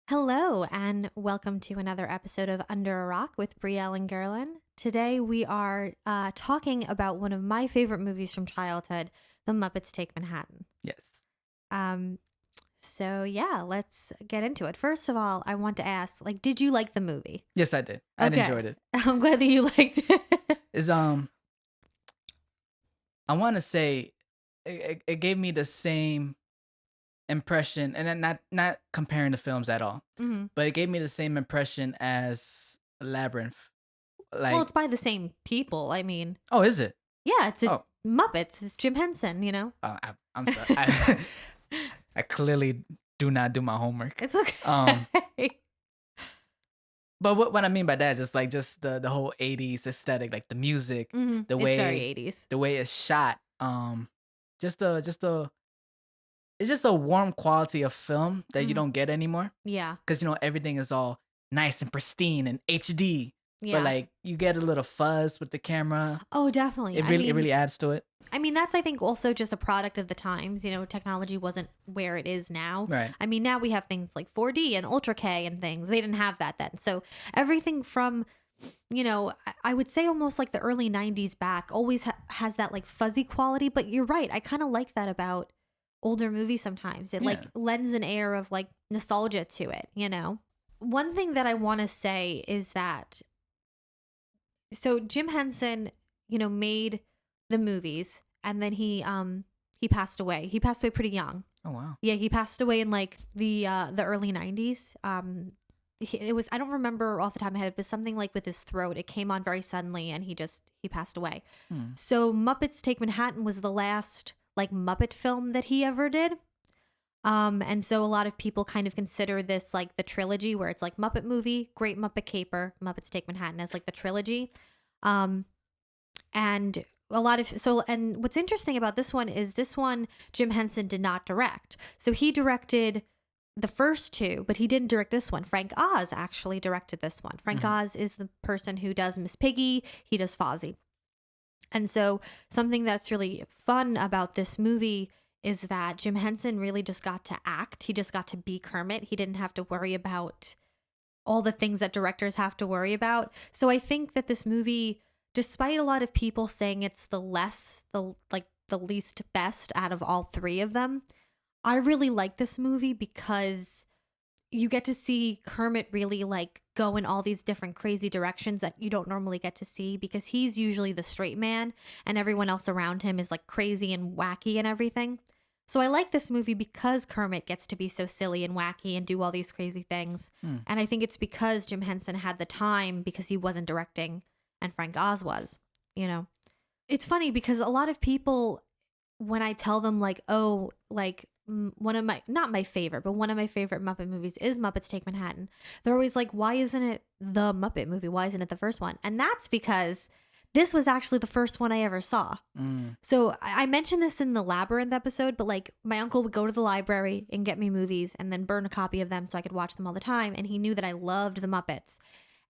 Hello, and welcome to another episode of Under a Rock with Brielle and Guerlain. Today we are talking about one of my favorite movies from childhood, The Muppets Take Manhattan. Yes. Um, let's get into it. First of all, I want to ask, did you like the movie? Yes, I did. I Okay. enjoyed it. I'm glad that you liked it. Is I want to say it gave me the same impression, and then not comparing the films at all, Mhm. but it gave me the same impression as Labyrinth. Well, Like, it's by the same people. I mean, oh, is it? yeah, it's Oh, Muppets. It's Jim Henson, you know? I'm sorry. I clearly do not do my homework. It's okay. But what I mean by that is just the whole 80s aesthetic, like the music, the It's very way 80s. the way it's shot, just the it's just a warm quality of film that you Mhm. don't get anymore Yeah. because everything is all nice and pristine and HD. But Yeah. you get a little fuzz with the camera. Oh, definitely. It really adds to it. That's, I think, also just a product of the times. You know, technology wasn't where it is now. Right. I mean, now we have things like 4D and Ultra K and things. They didn't have that then. So everything from, I would say almost like the early 90s back always has that like fuzzy quality. But you're right. I kind of like that about older movies sometimes. It like Yeah. lends an air of like nostalgia to it, you know? One thing that I want to say is that so Jim Henson, made the movies and then he passed away. He passed away pretty young. Oh wow. Yeah, he passed away in like the early 90s. It was, I don't remember off the top of my head, but something like with his throat. It came on very suddenly and he passed away. Hmm. So Muppets Take Manhattan was the last like Muppet film that he ever did. And so a lot of people kind of consider this like the trilogy where it's like Muppet Movie, Great Muppet Caper, Muppets Take Manhattan as like the trilogy. Um, and and what's interesting about this one is Jim Henson did not direct. So he directed the first two, but he didn't direct this one. Frank Oz actually directed this one. Frank Oz is the person who does Miss Piggy, he does Fozzie. And so something that's really fun about this movie is that Jim Henson really just got to act. He just got to be Kermit. He didn't have to worry about all the things that directors have to worry about. So I think that this movie, despite a lot of people saying it's the least best out of all three of them, I really like this movie because you get to see Kermit really like go in all these different crazy directions that you don't normally get to see because he's usually the straight man and everyone else around him is like crazy and wacky and everything. So I like this movie because Kermit gets to be so silly and wacky and do all these crazy things. And I think it's because Jim Henson had the time because he wasn't directing and Frank Oz was, you know. It's funny because a lot of people, when I tell them like, oh, like one of my, not my favorite, but one of my favorite Muppet movies is Muppets Take Manhattan. They're always like, why isn't it the Muppet movie? Why isn't it the first one? And that's because this was actually the first one I ever saw. So I mentioned this in the Labyrinth episode, but like my uncle would go to the library and get me movies and then burn a copy of them so I could watch them all the time. And he knew that I loved the Muppets.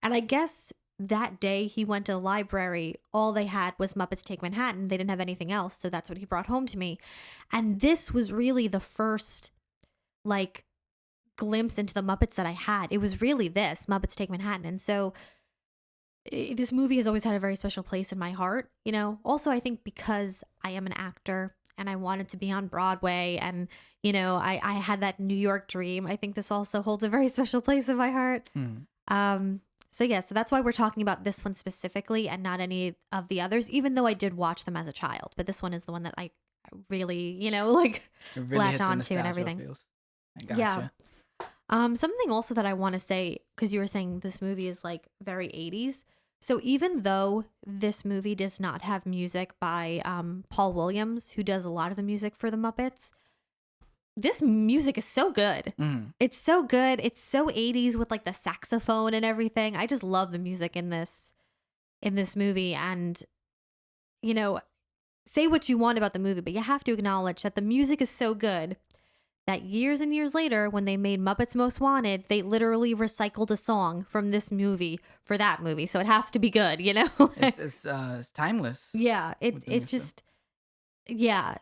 And I guess that day he went to the library, all they had was Muppets Take Manhattan. They didn't have anything else. So that's what he brought home to me. And this was really the first like glimpse into the Muppets that I had. It was really this Muppets Take Manhattan. And so this movie has always had a very special place in my heart, you know. Also, I think because I am an actor and I wanted to be on Broadway and, I had that New York dream. I think this also holds a very special place in my heart. So that's why we're talking about this one specifically and not any of the others, even though I did watch them as a child. But this one is the one that I really, like It really latch hit the onto and nostalgia everything. feels. I gotcha. Yeah. Something also that I want to say, because you were saying this movie is like very 80s. So even though this movie does not have music by Paul Williams, who does a lot of the music for the Muppets, this music is so good. It's so good. It's so 80s with like the saxophone and everything. I just love the music in this movie. And, say what you want about the movie, but you have to acknowledge that the music is so good that years and years later, when they made Muppets Most Wanted, they literally recycled a song from this movie for that movie. So it has to be good, you know? It's timeless. Yeah, with the new it just, yeah.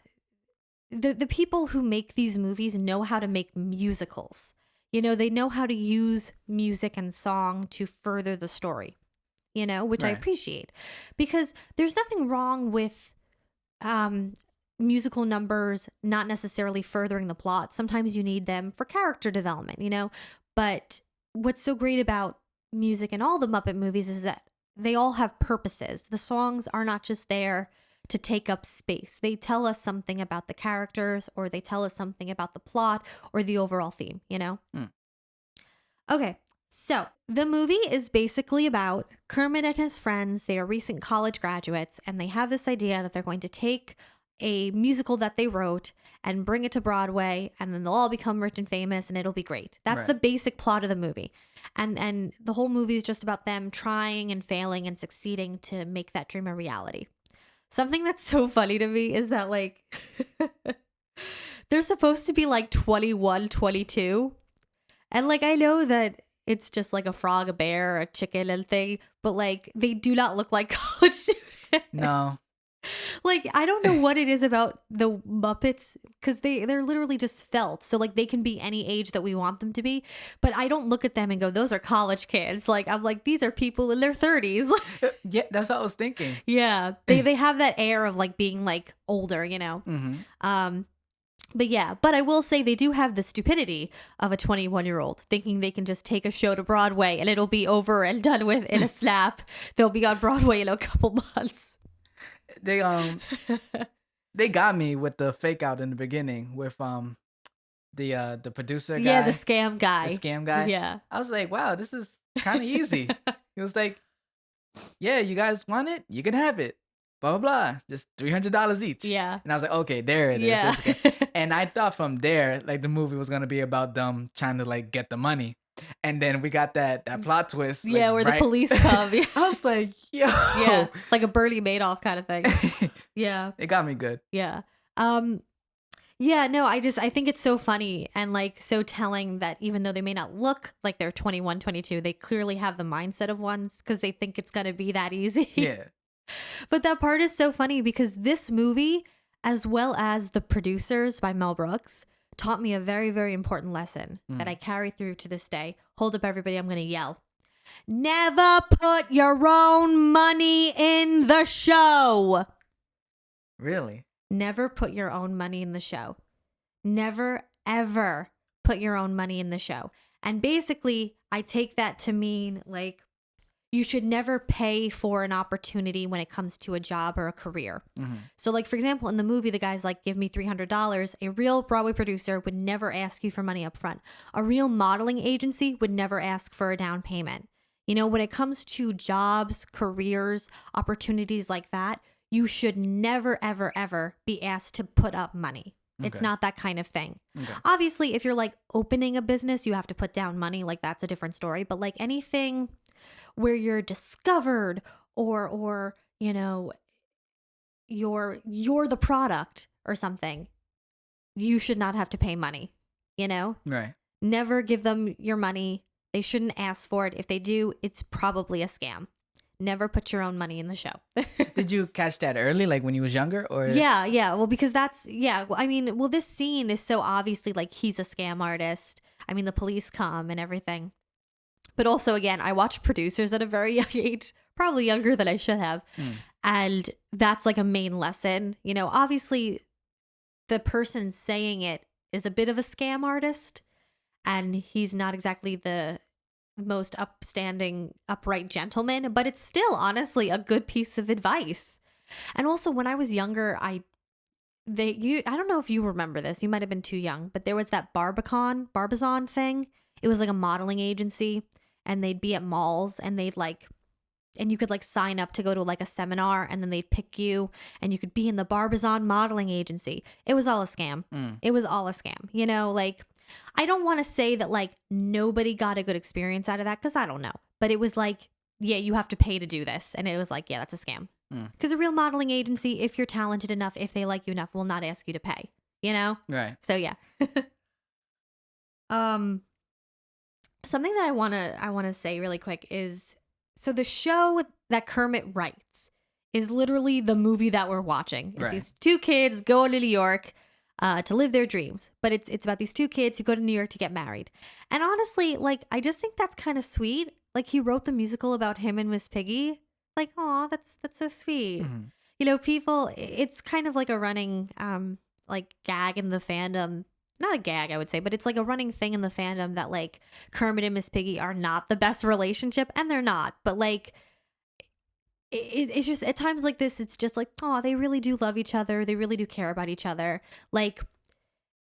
The people who make these movies know how to make musicals. They know how to use music and song to further the story, which I Right. appreciate, because there's nothing wrong with musical numbers not necessarily furthering the plot. Sometimes you need them for character development, but what's so great about music in all the Muppet movies is that they all have purposes. The songs are not just there to take up space. They tell us something about the characters, or they tell us something about the plot or the overall theme. Mm. Okay, so the movie is basically about Kermit and his friends. They are recent college graduates, and they have this idea that they're going to take a musical that they wrote and bring it to Broadway, and then they'll all become rich and famous, and it'll be great. That's Right. the basic plot of the movie. And the whole movie is just about them trying and failing and succeeding to make that dream a reality. Something that's so funny to me is that, like, they're supposed to be like 21, 22. And, like, I know that it's just like a frog, a bear, a chicken and thing, but, like, they do not look like college students. No. Like, I don't know what it is about the Muppets, because they're literally just felt. So, like, they can be any age that we want them to be. But I don't look at them and go, those are college kids. Like, I'm like, these are people in their 30s. Yeah, that's what I was thinking. Yeah. They have that air of, like, being, like, older, Mm-hmm. But yeah, but I will say they do have the stupidity of a 21-year-old thinking they can just take a show to Broadway and it'll be over and done with in a snap. They'll be on Broadway in a couple months. They got me with the fake out in the beginning with the producer guy. Yeah, the scam guy. The scam guy. Yeah. I was like, wow, this is kind of easy. He was like, yeah, you guys want it? You can have it. Blah, blah, blah. Just $300 each. Yeah. And I was like, okay, there it is. Yeah. It's good. And I thought from there, like, the movie was going to be about them trying to, like, get the money. And then we got that plot twist. Yeah, like, where right- the police come. Yeah. I was like, yo. Yeah, like a Bernie Madoff kind of thing. Yeah. It got me good. Yeah. Yeah, no, I think it's so funny and, like, so telling that even though they may not look like they're 21, 22, they clearly have the mindset of ones because they think it's going to be that easy. Yeah. But that part is so funny because this movie, as well as The Producers by Mel Brooks, taught me a very, very important lesson that I carry through to this day. Hold up, everybody. I'm going to yell. Never put your own money in the show. Really? Never put your own money in the show. Never, ever put your own money in the show. And basically, I take that to mean, like, you should never pay for an opportunity when it comes to a job or a career. Mm-hmm. So, like, for example, in the movie, the guy's like, give me $300. A real Broadway producer would never ask you for money up front. A real modeling agency would never ask for a down payment. When it comes to jobs, careers, opportunities like that, you should never, ever, ever be asked to put up money. It's Okay. not that kind of thing. Okay. Obviously, if you're, like, opening a business, you have to put down money. Like, that's a different story. But, like, anything where you're discovered or you're the product or something, you should not have to pay money. Right. Never give them your money. They shouldn't ask for it. If they do, it's probably a scam. Never put your own money in the show. Did you catch that early, like when you was younger, or? Yeah. Well, because this scene is so obviously like he's a scam artist. I mean, the police come and everything. But also, again, I watched Producers at a very young age, probably younger than I should have. And that's like a main lesson. Obviously, the person saying it is a bit of a scam artist, and he's not exactly the most upstanding, upright gentleman, but it's still honestly a good piece of advice. And also, when I was younger, I don't know if you remember this. You might have been too young, but there was that Barbizon thing. It was like a modeling agency, and they'd be at malls, and and you could like sign up to go to like a seminar, and then they'd pick you, and you could be in the Barbizon modeling agency. It was all a scam. It was all a scam. Like, I don't want to say that like nobody got a good experience out of that, because I don't know. But it was like, yeah, you have to pay to do this. And it was like, yeah, that's a scam. Because a real modeling agency, if you're talented enough, if they like you enough, will not ask you to pay, Right. So yeah. Something that I want to say really quick is, so the show that Kermit writes is literally the movie that we're watching. It's Right. these two kids going to New York. to live their dreams. But it's about these two kids who go to New York to get married. And honestly, like, I just think that's kind of sweet. Like, he wrote the musical about him and Miss Piggy. Like, aw, that's so sweet. Mhm. You know, people, it's kind of like a running like gag in the fandom. Not a gag, I would say, but it's like a running thing in the fandom that like Kermit and Miss Piggy are not the best relationship, and they're not. But like, it's just at times like this, it's just like, oh, they really do love each other. They really do care about each other. Like,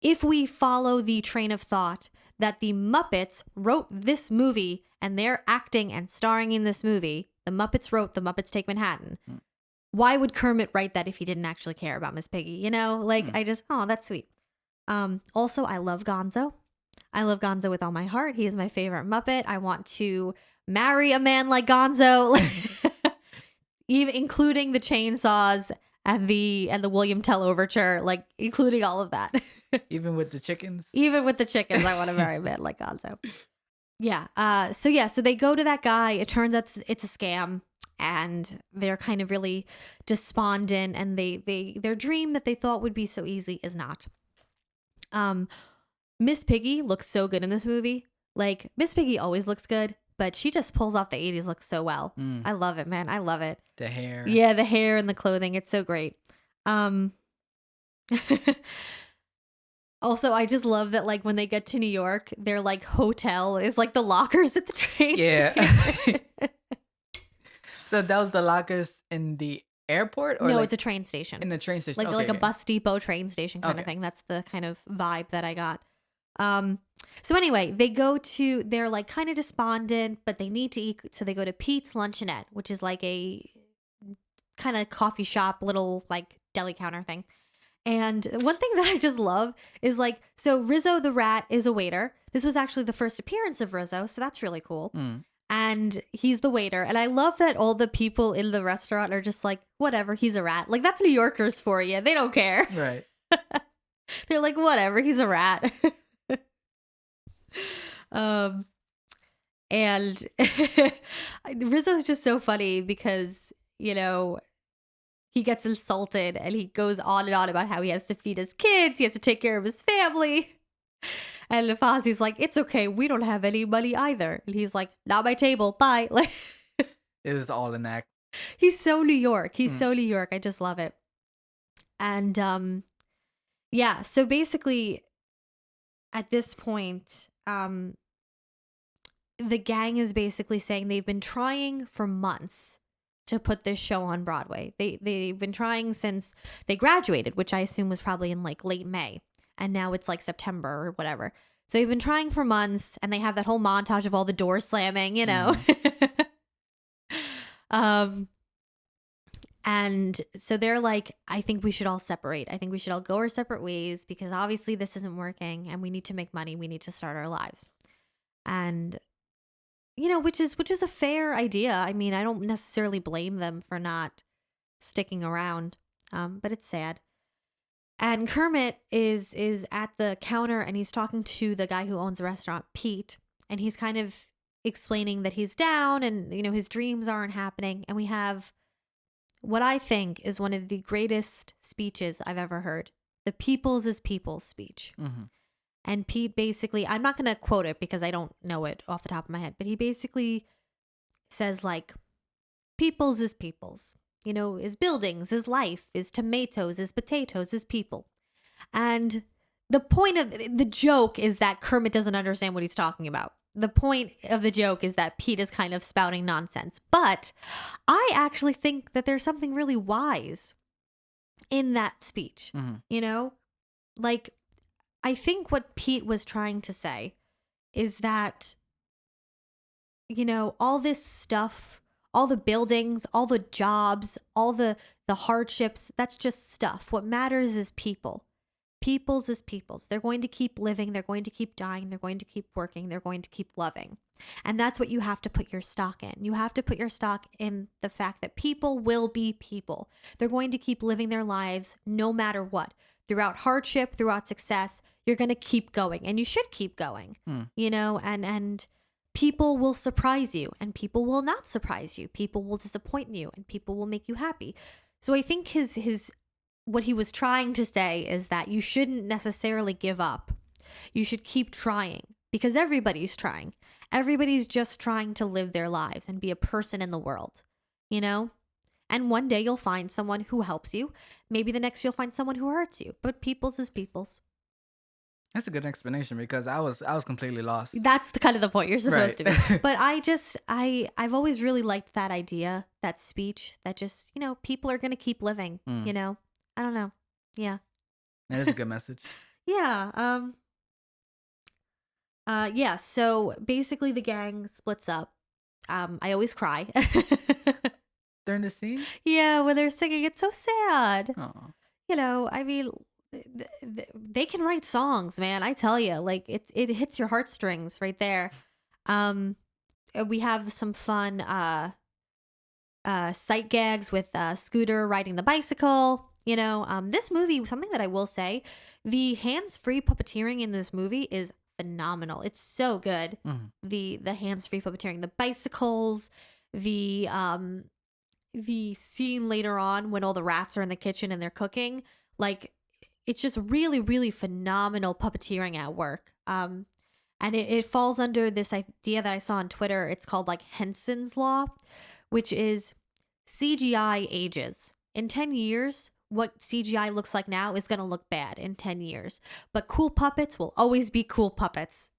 if we follow the train of thought that the Muppets wrote this movie and they're acting and starring in this movie, the Muppets wrote The Muppets Take Manhattan. Why would Kermit write that if he didn't actually care about Miss Piggy? You know, like, I just, oh, that's sweet. Also, I love Gonzo. I love Gonzo with all my heart. He is my favorite Muppet. I want to marry a man like Gonzo, even including the chainsaws and the William Tell overture, like including all of that. Even with the chickens? Even with the chickens, I want to marry a man like Gonzo. Yeah. So they go to that guy. It turns out it's a scam, and they're kind of really despondent, and their dream that they thought would be so easy is not. Miss Piggy looks so good in this movie. Like, Miss Piggy always looks good, but she just pulls off the 80s look so well. I love it, man. I love it. The hair. Yeah, the hair and the clothing. It's so great. Also, I just love that, like, when they get to New York, their, like, hotel is, like, the lockers at the train station. So that was the lockers in the airport? Or no, like it's a train station. in the train station. Like a bus depot train station kind of thing. That's the kind of vibe that I got. So anyway, they're like kind of despondent, but they need to eat. So they go to Pete's Luncheonette, which is like a kind of coffee shop, little like deli counter thing. And one thing that I just love is like, so Rizzo the rat is a waiter. This was actually the first appearance of Rizzo, so that's really cool. And he's the waiter. And I love that all the people in the restaurant are just like, whatever, he's a rat. Like, that's New Yorkers for you. They don't care. Right. They're like, whatever, he's a rat. And Rizzo's just so funny because, you know, he gets insulted and he goes on and on about how he has to feed his kids, he has to take care of his family. And Fozzie's like, it's okay, we don't have any money either. And he's like, not my table, bye. Like, it was all an act. He's so New York. He's so New York. I just love it. And yeah, so basically at this point, the gang is basically saying they've been trying for months to put this show on Broadway. They've been trying since they graduated, which I assume was probably in like late May. And now it's like September or whatever. So they've been trying for months, and they have that whole montage of all the doors slamming, you know. And so they're like, I think we should all separate. I think we should all go our separate ways because obviously this isn't working and we need to make money. We need to start our lives. And, you know, which is a fair idea. I mean, I don't necessarily blame them for not sticking around, but it's sad. And Kermit is at the counter and he's talking to the guy who owns the restaurant, Pete, and he's kind of explaining that he's down and, you know, his dreams aren't happening. And we have what I think is one of the greatest speeches I've ever heard. The People's is People's speech. And Pete basically, I'm not going to quote it because I don't know it off the top of my head, but he basically says like, people's is people's. You know, is buildings, is life, is tomatoes, is potatoes, is people. And the point of the joke is that Kermit doesn't understand what he's talking about. The point of the joke is that Pete is kind of spouting nonsense. But I actually think that there's something really wise in that speech. You know, like, I think what Pete was trying to say is that, you know, all this stuff, all the buildings, all the jobs, all the hardships, that's just stuff. What matters is people. People's is people's. They're going to keep living. They're going to keep dying. They're going to keep working. They're going to keep loving. And that's what you have to put your stock in. You have to put your stock in the fact that people will be people. They're going to keep living their lives no matter what. Throughout hardship, throughout success, you're going to keep going. And you should keep going, you know, and people will surprise you and people will not surprise you. People will disappoint you and people will make you happy. So I think his what he was trying to say is that you shouldn't necessarily give up. You should keep trying because everybody's trying. Everybody's just trying to live their lives and be a person in the world, you know? And one day you'll find someone who helps you. Maybe the next you'll find someone who hurts you. But people's is people's. That's a good explanation because I was completely lost. That's the kind of the point you're supposed to be. Right. But I've always really liked that idea, that speech, that just, people are going to keep living, Mm. I don't know. Yeah. That is a good message. Yeah. Yeah, so basically the gang splits up. I always cry. During the scene? Yeah, when they're singing, it's so sad. Oh. I mean, they can write songs, man. I tell you, like it hits your heartstrings right there. We have some fun sight gags with Scooter riding the bicycle. This movie, something that I will say, the hands-free puppeteering in this movie is phenomenal. It's so good. Mhm. The hands-free puppeteering, the bicycles, the scene later on when all the rats are in the kitchen and they're cooking, like it's just really, really phenomenal puppeteering at work. And it falls under this idea that I saw on Twitter. It's called like Henson's Law, which is CGI ages. In 10 years, what CGI looks like now is going to look bad in 10 years. But cool puppets will always be cool puppets.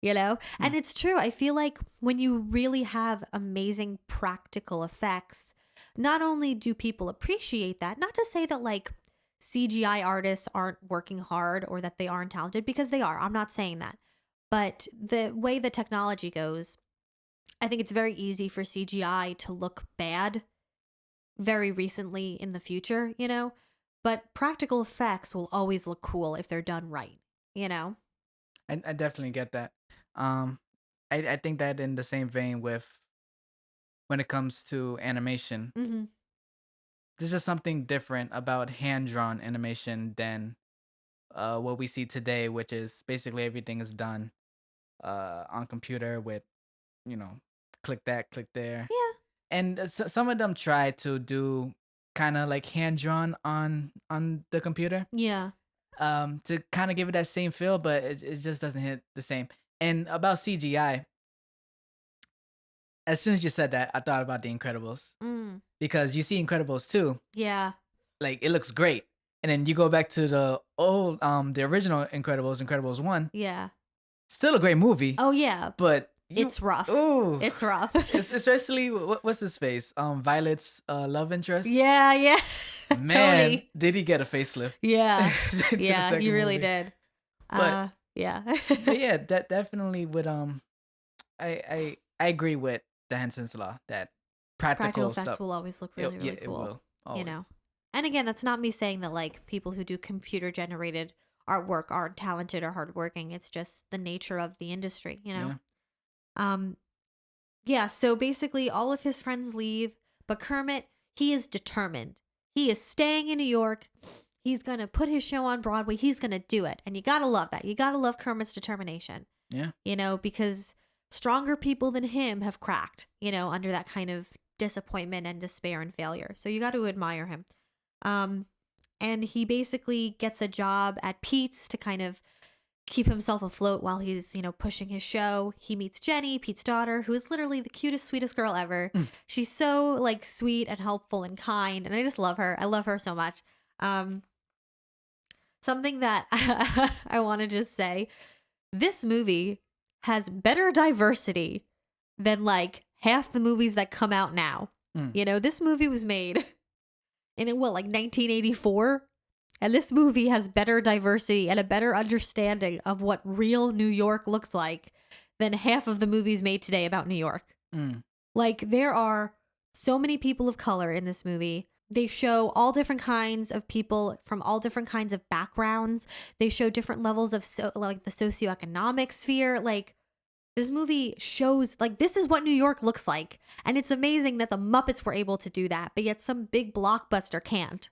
And it's true. I feel like when you really have amazing practical effects, not only do people appreciate that, not to say that like CGI artists aren't working hard or that they aren't talented, because they are. I'm not saying that. But the way the technology goes, I think it's very easy for CGI to look bad very recently in the future, But practical effects will always look cool if they're done right, I definitely get that. I think that in the same vein with when it comes to animation, Mm-hmm. there's just something different about hand drawn animation than what we see today, which is basically everything is done on computer with, you know, click that, click there. Yeah. And some of them try to do kind of like hand drawn on the computer Yeah. to kind of give it that same feel, but it just doesn't hit the same. And about CGI, as soon as you said that, I thought about The Incredibles Mm. because you see Incredibles 2, Yeah. like it looks great. And then you go back to the original Incredibles 1, Yeah. still a great movie, Oh, yeah. but It's rough. ooh, It's rough. especially what's his face? Violet's love interest. Yeah. Yeah. Man, Totally. did he get a facelift? Yeah. to the Yeah. second You really movie. did. But Yeah. but yeah, that definitely would I agree with the Henson's law that Practical practical effects stuff. will always look Yeah, really, really it cool. will always. And again, that's not me saying that like people who do computer generated artwork aren't talented or hardworking. It's just the nature of the industry, Yeah. Um, yeah, so basically all of his friends leave, but Kermit, he is determined. He is staying in New York. He's going to put his show on Broadway. He's going to do it. And you got to love that. You got to love Kermit's determination. Yeah. Because stronger people than him have cracked, under that kind of disappointment and despair and failure. So you got to admire him. And he basically gets a job at Pete's to kind of keep himself afloat while he's, pushing his show. He meets Jenny, Pete's daughter, who is literally the cutest, sweetest girl ever. She's so like sweet and helpful and kind, and I just love her. I love her so much. Something that I want to just say, this movie has better diversity than like half the movies that come out now. This movie was made in like 1984. And this movie has better diversity and a better understanding of what real New York looks like than half of the movies made today about New York. Like, there are so many people of color in this movie. They show all different kinds of people from all different kinds of backgrounds. They show different levels of like the socioeconomic sphere. Like, this movie shows like this is what New York looks like. And it's amazing that the Muppets were able to do that, but yet some big blockbuster can't.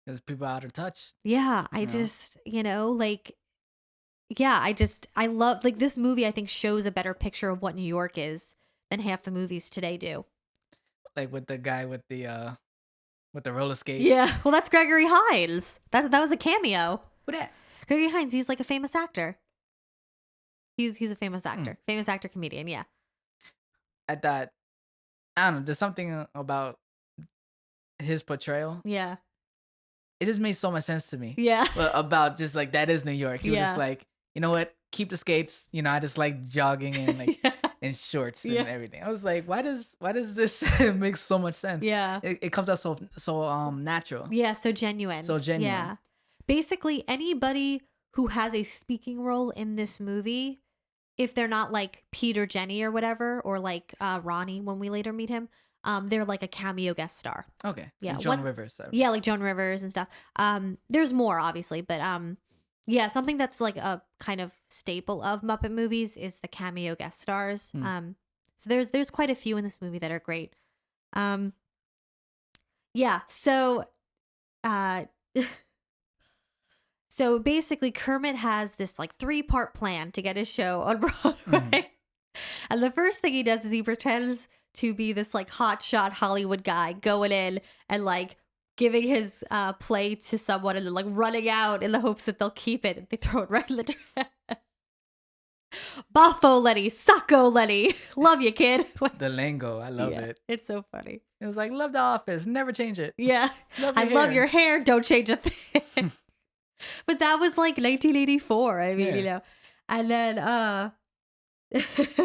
Because people are out of touch. Yeah, I just, like, yeah, I love, like, this movie, I think, shows a better picture of what New York is than half the movies today do. Like with the guy with the with the roller skates. Yeah. Well, that's Gregory Hines. That was a cameo. Who that? Gregory Hines, he's like a famous actor. He's a famous actor. Mm. Famous actor comedian, yeah. I thought, I don't know, there's something about his portrayal. Yeah. It just made so much sense to me. Yeah. About just like, that is New York. He was Yeah. just like, you know what? Keep the skates. You know, I just like jogging and like Yeah. in shorts Yeah. and everything. I was like, why does this make so much sense? Yeah. It comes out so natural. Yeah, so genuine. So genuine. Yeah. Basically, anybody who has a speaking role in this movie, if they're not like Pete or Jenny or whatever, or like Ronnie when we later meet him, they're like a cameo guest star. Okay. Yeah. Like Joan Rivers. Yeah, like Joan Rivers and stuff. There's more obviously, but yeah, something that's like a kind of staple of Muppet movies is the cameo guest stars. So there's quite a few in this movie that are great. Yeah, so so basically Kermit has this like 3-part plan to get his show on Broadway. And the first thing he does is he pretends to be this like hotshot Hollywood guy going in and like giving his play to someone and then like running out in the hopes that they'll keep it. And they throw it right in the trash. Baffo Lenny, Sacco Lenny. Love you, kid. The lingo. I love it. It's so funny. It was like, love The Office. Never change it. Yeah. Love your hair. Don't change a thing. But that was like 1984. I mean, you know. And then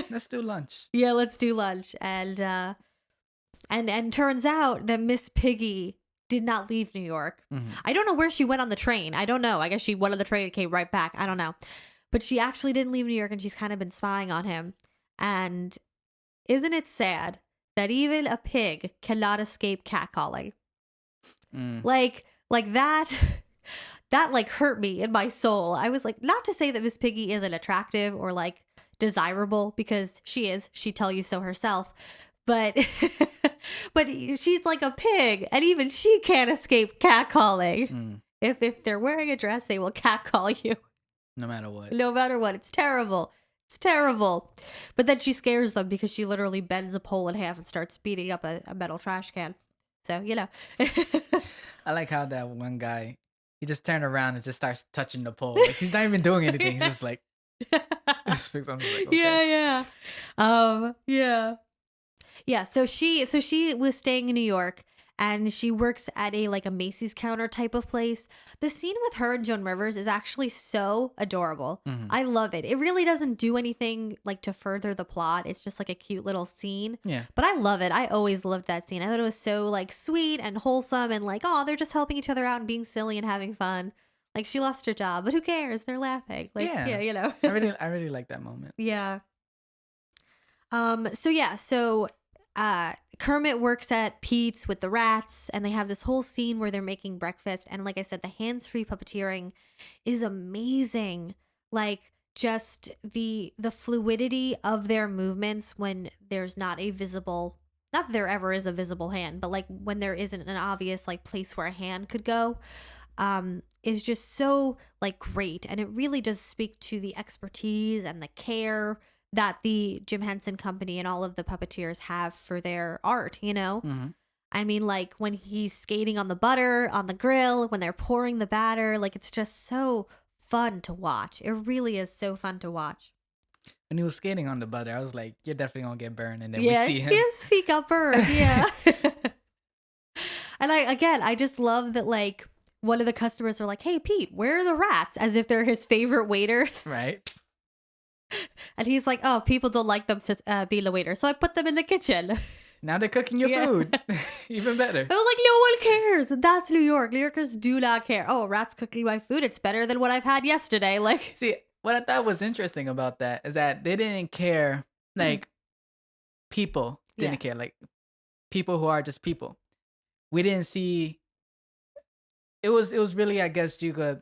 let's do lunch. Yeah, let's do lunch. And turns out that Miss Piggy did not leave New York. I don't know where she went on the train. I don't know. I guess she went on the train and came right back. I don't know. But she actually didn't leave New York, and she's kind of been spying on him. And isn't it sad that even a pig cannot escape catcalling? Like that like hurt me in my soul. I was like, not to say that Miss Piggy isn't attractive or like desirable, because she is. She'd tell you so herself. But but she's like a pig, and even she can't escape catcalling. If they're wearing a dress, they will catcall you. No matter what. No matter what. It's terrible. It's terrible. But then she scares them because she literally bends a pole in half and starts beating up a metal trash can. So, you know. I like how that one guy, he just turned around and just starts touching the pole. Like, he's not even doing anything. He's just like, I'm just like, okay. Yeah. So she was staying in New York, and she works at a Macy's counter type of place. The scene with her and Joan Rivers is actually so adorable. I love it. It really doesn't do anything like to further the plot. It's just like a cute little scene. Yeah. But I love it. I always loved that scene. I thought it was so like sweet and wholesome, and like, oh, they're just helping each other out and being silly and having fun. Like, she lost her job, but who cares? They're laughing. Like, yeah, you know. I really like that moment. Yeah. So Kermit works at Pete's with the rats, and they have this whole scene where they're making breakfast. And like I said, the hands-free puppeteering is amazing. Like, just the fluidity of their movements when there's not a visible, not that there ever is a visible hand, but like when there isn't an obvious like place where a hand could go, is just so like great. And it really does speak to the expertise and the care that the Jim Henson Company and all of the puppeteers have for their art, you know? I mean, like when he's skating on the butter, on the grill, when they're pouring the batter, like it's just so fun to watch. It really is so fun to watch. When he was skating on the butter, I was like, you're definitely gonna get burned. And then yeah, we see him. His feet got burned, yeah. And I just love that like one of the customers are like, hey, Pete, where are the rats? As if they're his favorite waiters. Right. And he's like, oh, people don't like them to be the waiter, so I put them in the kitchen. Now they're cooking your food. Even better. I was like, no one cares. That's New York. New Yorkers do not care. Oh, a rat's cooking my food. It's better than what I've had yesterday. Like, see, what I thought was interesting about that is that they didn't care. Like, people didn't care. Like, people who are just people. We didn't see. It was really, I guess you could.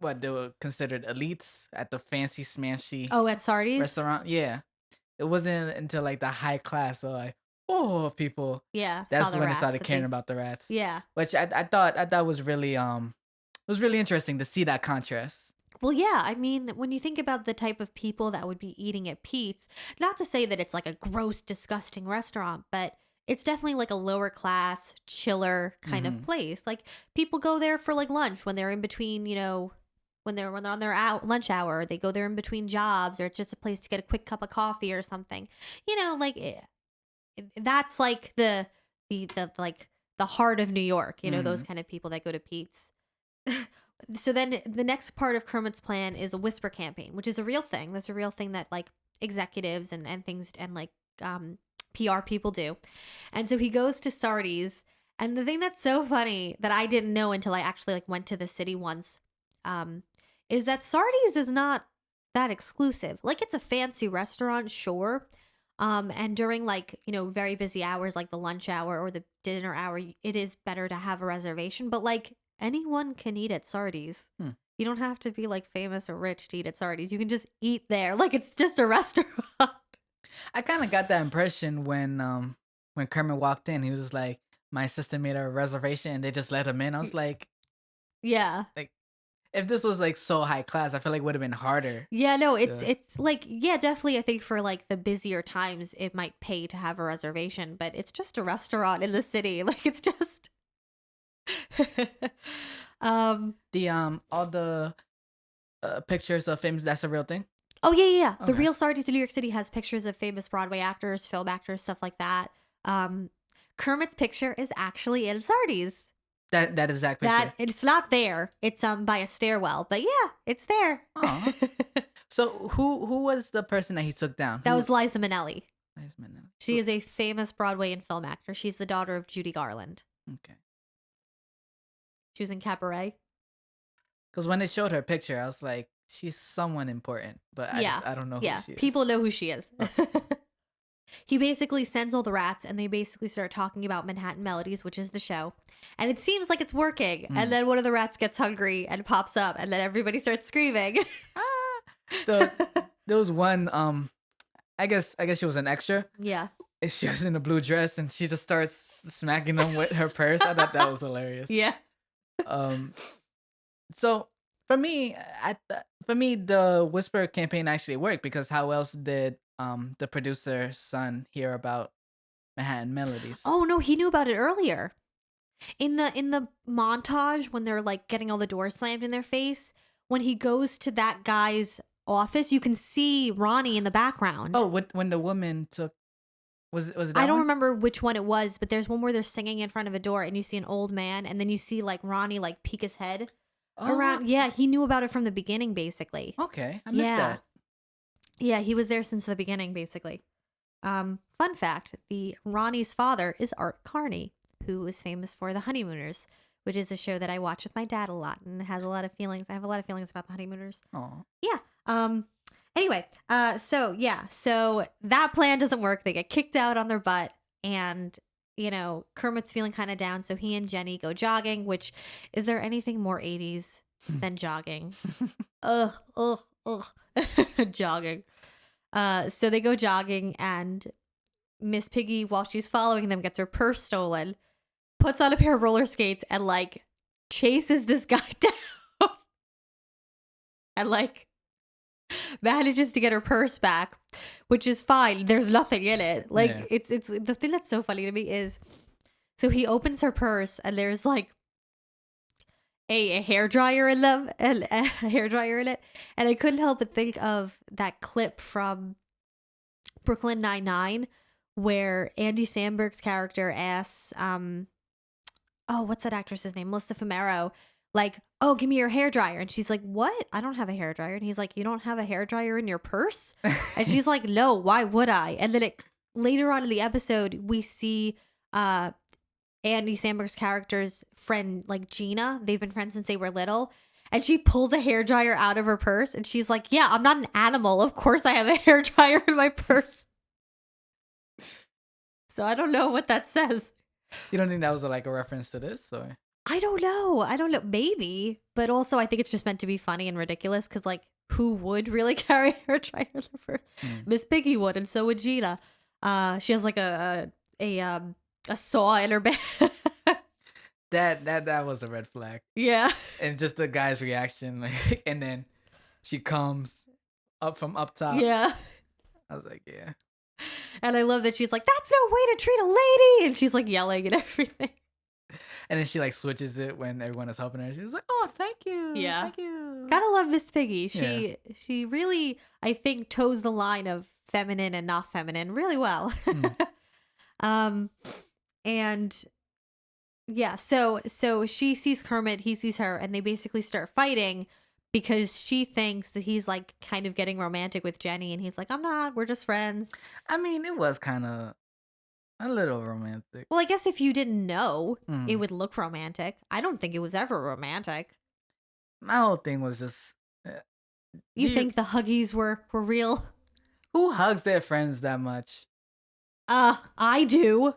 What they were considered elites at the fancy smashy at Sardi's restaurant. Yeah, it wasn't until like the high class, so like people. Yeah, that's when they started caring about the rats. Yeah, which I thought was really it was really interesting to see that contrast. Well, yeah, I mean, when you think about the type of people that would be eating at Pete's, not to say that it's like a gross, disgusting restaurant, but it's definitely like a lower class, chiller kind of Mm-hmm. place. Like people go there for like lunch when they're in between, when they're on their lunch hour, they go there in between jobs, or it's just a place to get a quick cup of coffee or something. Like that's like the like the heart of New York. Mm-hmm. Those kind of people that go to Pete's. So then the next part of Kermit's plan is a whisper campaign, which is a real thing. That's a real thing that like executives and things and like PR people do. And so he goes to Sardi's, and the thing that's so funny that I didn't know until I actually like went to the city once, is that Sardi's is not that exclusive. Like it's a fancy restaurant, sure. And during like, very busy hours like the lunch hour or the dinner hour, it is better to have a reservation, but like anyone can eat at Sardi's. Hmm. You don't have to be like famous or rich to eat at Sardi's. You can just eat there. Like it's just a restaurant. I kind of got that impression when Kermit walked in. He was like, "My assistant made a reservation, and they just let him in." I was Yeah. like, if this was like so high class, I feel like it would have been harder. Yeah, no, it's To... it's like yeah, definitely I think for like the busier times it might pay to have a reservation, but it's just a restaurant in the city. Like it's just The all the pictures of famous. That's a real thing. Oh yeah. The Okay. real Sardi's in New York City has pictures of famous Broadway actors, film actors, stuff like that. Um Kermit's picture is actually in Sardi's. That exact picture. That it's not there. It's by a stairwell, but yeah, it's there. Aw. So who was the person that he took down? That Who? was Liza Minnelli. Nice man. She is a famous Broadway and film actor. She's the daughter of Judy Garland. Okay. She was in Cabaret. Because when they showed her picture, I was like, she's someone important, but I don't know who she is. People know who she is. He basically sends all the rats, and they basically start talking about Manhattan Melodies, which is the show. And it seems like it's working. And then one of the rats gets hungry and pops up, and then everybody starts screaming. There was one. I guess she was an extra. Yeah. She was in a blue dress, and she just starts smacking them with her purse. I thought that was hilarious. Yeah. So for me, the Whisper campaign actually worked because how else did the producer's son hear about Manhattan Melodies? Oh no, he knew about it earlier. In the montage when they're like getting all the doors slammed in their face, when he goes to that guy's office, you can see Ronnie in the background. Oh, when the woman took was it that I don't one? remember which one it was, but there's one where they're singing in front of a door and you see an old man, and then you see like Ronnie like peek his head around. Yeah, he knew about it from the beginning basically. Okay, I missed that. Yeah, he was there since the beginning basically. Fun fact, the Ronnie's father is Art Carney, who is famous for The Honeymooners, which is a show that I watch with my dad a lot and has a lot of feelings. I have a lot of feelings about The Honeymooners. Oh. Yeah. Anyway, so that plan doesn't work. They get kicked out on their butt, and Kermit's feeling kind of down, so he and Jenny go jogging, which is there anything more 80s than jogging? Ugh. Jogging. So they go jogging, and Miss Piggy, while she's following them, gets her purse stolen, puts on a pair of roller skates, and like chases this guy down, and like manages to get her purse back, which is fine. There's nothing in it. Like it's the thing that's so funny to me is, so he opens her purse and there's like a hairdryer in them and a hairdryer in it, and I couldn't help but think of that clip from Brooklyn Nine-Nine where Andy Samberg's character asks, what's that actress's name? Melissa Fumero, like, oh, give me your hairdryer. And she's like, what? I don't have a hairdryer. And he's like, you don't have a hairdryer in your purse? And she's like, no, why would I? And then later on in the episode, we see Andy Samberg's character's friend, like Gina. They've been friends since they were little. And she pulls a hairdryer out of her purse. And she's like, yeah, I'm not an animal. Of course I have a hairdryer in my purse. So I don't know what that says. You don't think that was like a reference to this, or? I don't know. Maybe. But also, I think it's just meant to be funny and ridiculous because, like, who would really carry a hairdryer in the purse? Miss Piggy would, and so would Gina. She has like a saw in her bag. That was a red flag. Yeah. And just the guy's reaction, like, and then she comes up from up top. Yeah. I was like, yeah. And I love that she's like, that's no way to treat a lady. And she's like yelling and everything. And then she like switches it when everyone is helping her. She's like, "Oh, thank you, Yeah. thank you." Gotta love Miss Piggy. Yeah. She really, I think, toes the line of feminine and not feminine really well. Mm. um, and yeah, so she sees Kermit, he sees her, and they basically start fighting because she thinks that he's like kind of getting romantic with Jenny, and he's like, I'm not, we're just friends. I mean, it was kind of a little romantic. Well, I guess if you didn't know, it Mm. would look romantic. I don't think it was ever romantic. My whole thing was just, You do think the huggies were real? who hugs their friends that much? I do.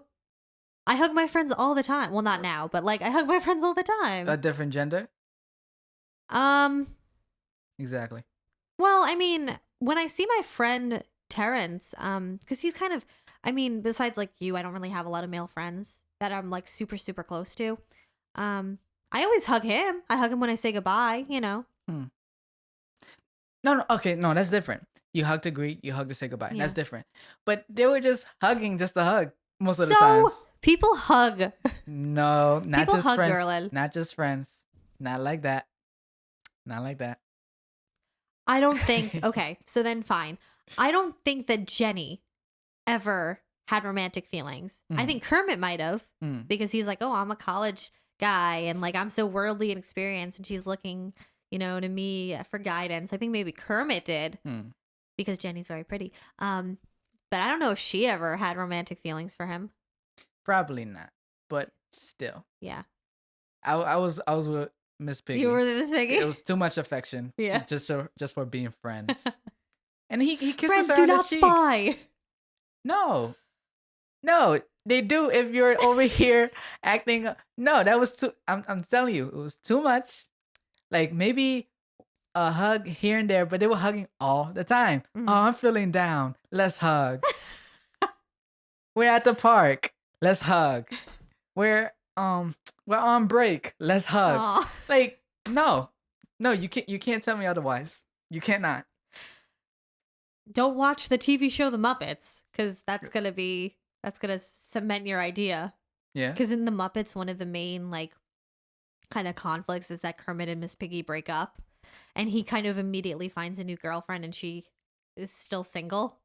I hug my friends all the time. Well, not now, but like I hug my friends all the time. A different gender? Um, Exactly. well, I mean, when I see my friend Terrence, because he's kind of, I mean, besides like you, I don't really have a lot of male friends that I'm like super, super close to. I always hug him. I hug him when I say goodbye, you know? Hmm. No, okay, no, that's different. You hug to greet, you hug to say goodbye. Yeah. That's different. But they were just hugging just to hug most of the So times. people hug. No, not People just hug, friends. Guerlain. Not just friends. Not like that. Not like that. I don't think, okay, so then fine. I don't think that Jenny ever had romantic feelings. I Mhm. think Kermit might have Mm. because he's like, oh, I'm a college guy and like I'm so worldly and experienced, and she's looking, you know, to me for guidance. I think maybe Kermit did Mm. because Jenny's very pretty. But I don't know if she ever had romantic feelings for him. Probably not. But still. Yeah. I was with Miss Piggy. You were the Miss Piggy? It was too much affection. Yeah. Just for being friends. And he kisses Friends her do on the not cheek. spy. No. No, they do if you're over here acting. No, that was too. I'm telling you, it was too much. Like maybe a hug here and there, but they were hugging all the time. Mhm. Oh, I'm feeling down. Let's hug. We're at the park. Let's hug. We're on break. Let's hug. Aw. Like no, you can't tell me otherwise. You cannot. Don't watch the TV show The Muppets because that's gonna cement your idea. Yeah. Because in The Muppets, one of the main like kind of conflicts is that Kermit and Miss Piggy break up, and he kind of immediately finds a new girlfriend, and she is still single.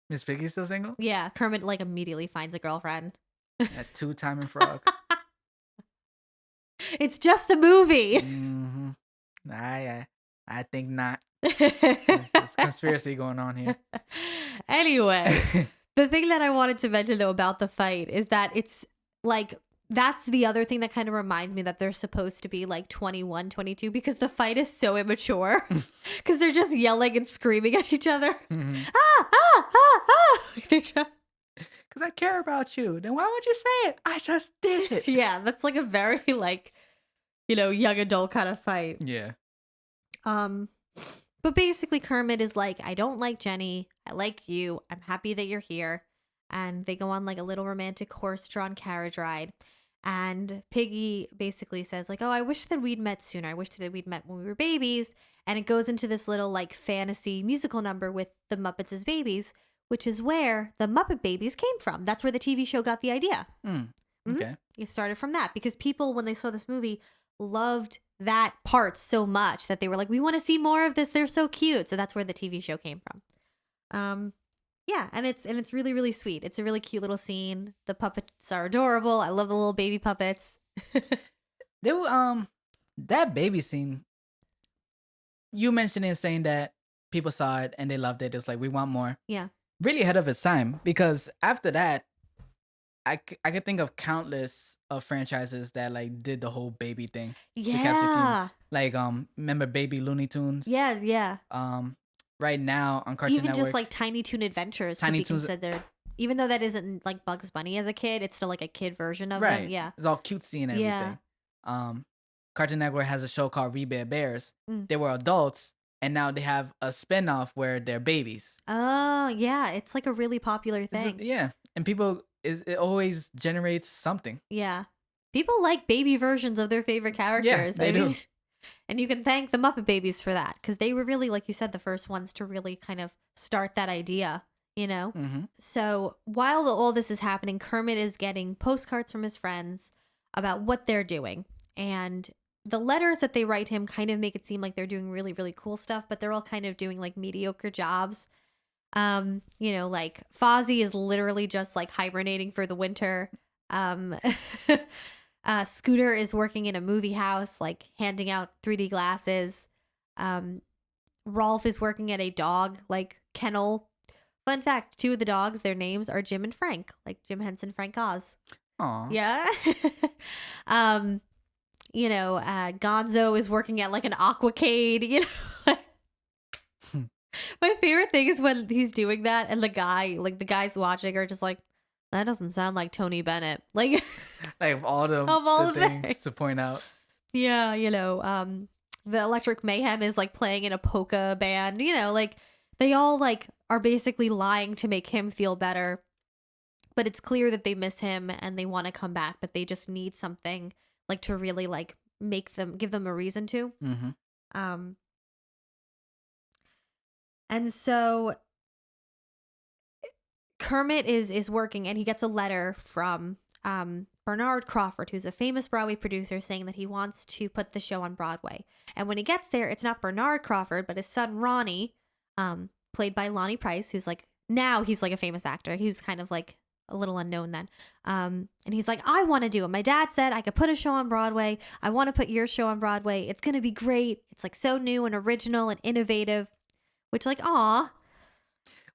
Miss Piggy's still single? Yeah, Kermit like immediately finds a girlfriend. A two-timing frog. It's just a movie. Mm-hmm. I think not. There's conspiracy going on here. Anyway, the thing that I wanted to mention though about the fight is that it's like that's the other thing that kind of reminds me that they're supposed to be like 21, 22 because the fight is so immature because they're just yelling and screaming at each other. Mhm. Ah, ah, ah, ah. They're just Because I care about you. Then why would you say it? I just did it. yeah, that's like a very like, you know, young adult kind of fight. Yeah. But basically Kermit is like, I don't like Jenny. I like you. I'm happy that you're here. And they go on like a little romantic horse-drawn carriage ride. And Piggy basically says like, oh, I wish that we'd met sooner. I wish that we'd met when we were babies. And it goes into this little like fantasy musical number with the Muppets as babies, which is where the Muppet Babies came from. That's where the TV show got the idea. Mm. Mhm. Okay. It started from that because people, when they saw this movie, loved that part so much that they were like, we want to see more of this. They're so cute. So that's where the TV show came from. Yeah, and it's really, really sweet. It's a really cute little scene. The puppets are adorable. I love the little baby puppets. They were, that baby scene. You mentioned it saying that people saw it and they loved it. It's like we want more. Yeah. Really ahead of its time because after that, I could think of countless of franchises that like did the whole baby thing. The Captain Yeah. Like remember Baby Looney Tunes? Yeah, yeah. Right now on Cartoon Even Network. just like Tiny Toon Adventures Tiny could be Toons- considered, even though that isn't like Bugs Bunny as a kid, it's still like a kid version of right. them. Yeah. It's all cutesy and everything. Yeah. Cartoon Network has a show called We Bare Bears. Mm. They were adults and now they have a spinoff where they're babies. Oh, yeah. It's like a really popular It's thing. yeah. And it always generates something. Yeah. People like baby versions of their favorite characters. they do. And you can thank the Muppet Babies for that because they were really, like you said, the first ones to really kind of start that idea you know? Mm-hmm. So while all this is happening, Kermit is getting postcards from his friends about what they're doing. And the letters that they write him kind of make it seem like they're doing really, really cool stuff, but they're all kind of doing like mediocre jobs. Like Fozzie is literally just like hibernating for the winter. Um, Scooter is working in a movie house, like handing out 3D glasses. Um, Rolf is working at a dog like kennel. Fun fact: two of the dogs, their names are Jim and Frank, like Jim Henson, Frank Oz. Aw. Yeah. um, Gonzo is working at like an aquacade. My favorite thing is when he's doing that, and the guys watching are just like, that doesn't sound like Tony Bennett. Like, Like of all of all the the things things. to point out. Yeah, the Electric Mayhem is like playing in a polka band. Like they all like are basically lying to make him feel better. But it's clear that they miss him and they want to come back, but they just need something like to really like give them a reason to. Mm-hmm. Um, and so Kermit is working, and he gets a letter from Bernard Crawford, who's a famous Broadway producer, saying that he wants to put the show on Broadway. And when he gets there, it's not Bernard Crawford, but his son Ronnie, played by Lonnie Price, who's like now he's like a famous actor. He was kind of like a little unknown then. And he's like, I want to do it. My dad said I could put a show on Broadway. I want to put your show on Broadway. It's gonna be great. It's like so new and original and innovative. Which like, aw.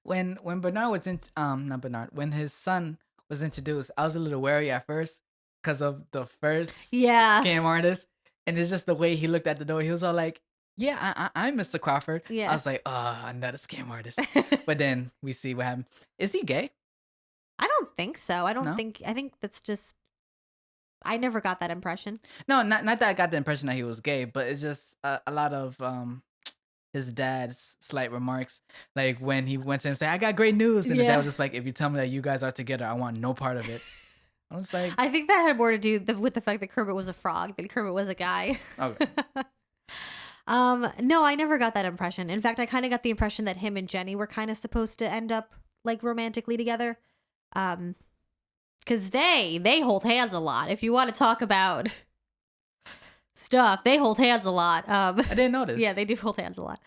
When Bernard was in not Bernard, when his son was introduced, I was a little wary at first because of the first Yeah. scam artist, and it's just the way he looked at the door. He was all like, "Yeah, I'm Mr. Crawford." Yeah. I was like, "Oh, another scam artist." But then we see what happened. Is he gay? I don't think so. I No? think that's just, I never got that impression. No, not that I got the impression that he was gay, but it's just a lot of his dad's slight remarks, like when he went to him and said, "I got great news," and the dad Yeah. was just like, "If you tell me that you guys are together, I want no part of it." I was like, I think that had more to do with the fact that Kermit was a frog than Kermit was a guy. okay. No, I never got that impression. In fact, I kind of got the impression that him and Jenny were kind of supposed to end up like romantically together. Because they hold hands a lot. If you want to talk about stuff, they hold hands a lot. I didn't notice. Yeah, they do hold hands a lot.